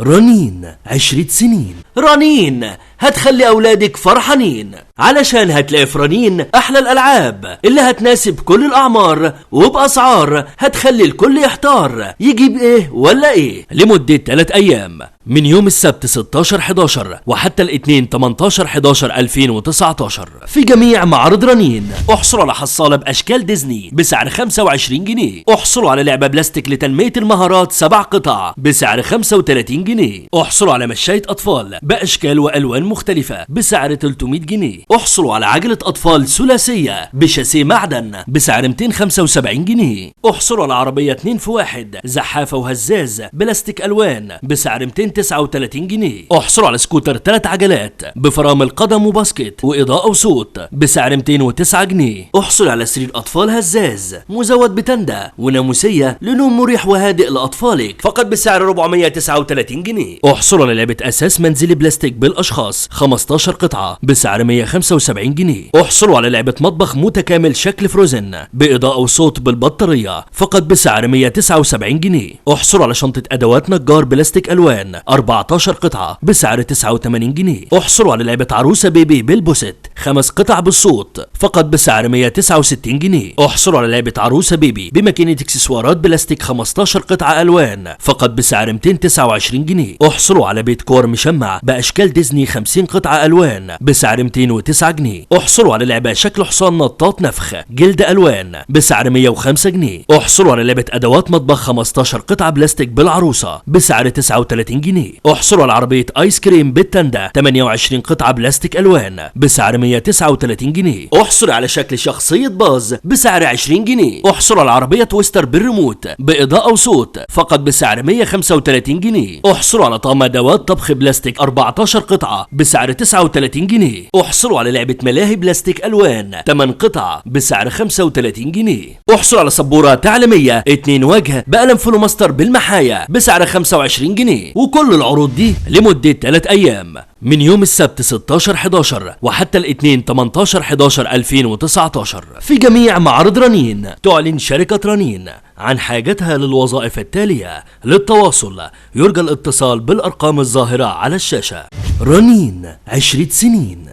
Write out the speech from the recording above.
رنين 10 سنين. رنين هتخلي أولادك فرحانين، علشان هتلاقي في رنين أحلى الألعاب اللي هتناسب كل الأعمار وبأسعار هتخلي الكل يحتار يجيب إيه ولا إيه، لمدة 3 أيام من يوم السبت 16/11 وحتى الاثنين 18/11/2019 في جميع معارض رنين. احصلوا على حصالة بأشكال ديزني بسعر 25 جنيه. احصلوا على لعبة بلاستيك لتنمية المهارات 7 قطع بسعر 35 جنيه. احصلوا على مشاية أطفال بأشكال وألوان مختلفة بسعر 300 جنيه. احصلوا على عجلة أطفال ثلاثية بشاسيه معدن بسعر 275 جنيه. احصلوا على عربية 2 في 1 زحافة وهزاز بلاستيك ألوان بسعر 239 جنيه. احصلوا على سكوتر 3 عجلات بفرامل قدم وباسكت وإضاءة وصوت بسعر 209 جنيه. احصلوا على سرير أطفال هزاز مزود بتندة وناموسية لنوم مريح وهادئ لأطفالك فقط بسعر 439 جنيه. احصلوا على لعبة أساس منزلي بلاستيك بالأشخاص 15 قطعة بسعر 175 جنيه. احصلوا على لعبة مطبخ متكامل شكل فروزن بإضاءة وصوت بالبطارية فقط بسعر 179 جنيه. احصلوا على شنطة أدوات نجار بلاستيك ألوان 14 قطعة بسعر 89 جنيه. احصلوا على لعبة عروسة بيبي بالبوست 5 قطع بالصوت فقط بسعر 169 جنيه. احصلوا على لعبة عروسة بيبي بماكينة اكسسوارات بلاستيك 15 قطعة ألوان فقط بسعر 229 جنيه. احصلوا على بيت كور مشمع بأشكال ديزني 50 قطعة ألوان بسعر 209 جنيه. احصلوا على لعبة شكل حصان نطاط نفخ جلد ألوان بسعر 105 جنيه. احصلوا على لعبة أدوات مطبخ 15 قطعة بلاستيك بالعروسة بسعر 39 جنيه. احصلوا على عربية آيس كريم بالتندة 28 قطعة بلاستيك ألوان بسعر 139 جنيه. احصلوا على شكل شخصية باز بسعر 20 جنيه. احصلوا على عربية تويستر بالريموت بإضاءة وصوت فقط بسعر 135 جنيه. احصلوا على طقم أدوات طبخ بلاستيك 14 قطعة بسعر 39 جنيه. احصلوا على لعبة ملاهي بلاستيك ألوان 8 قطع بسعر 35 جنيه. احصلوا على سبورة تعليمية 2 وجه بقلم فلوماستر بالمحايا بسعر 25 جنيه. وكل العروض دي لمدة 3 أيام من يوم السبت 16/11 وحتى الاثنين 18/11/2019 في جميع معارض رنين. تعلن شركة رنين عن حاجتها للوظائف التالية. للتواصل يرجى الاتصال بالأرقام الظاهرة على الشاشة. رنين 10 سنين.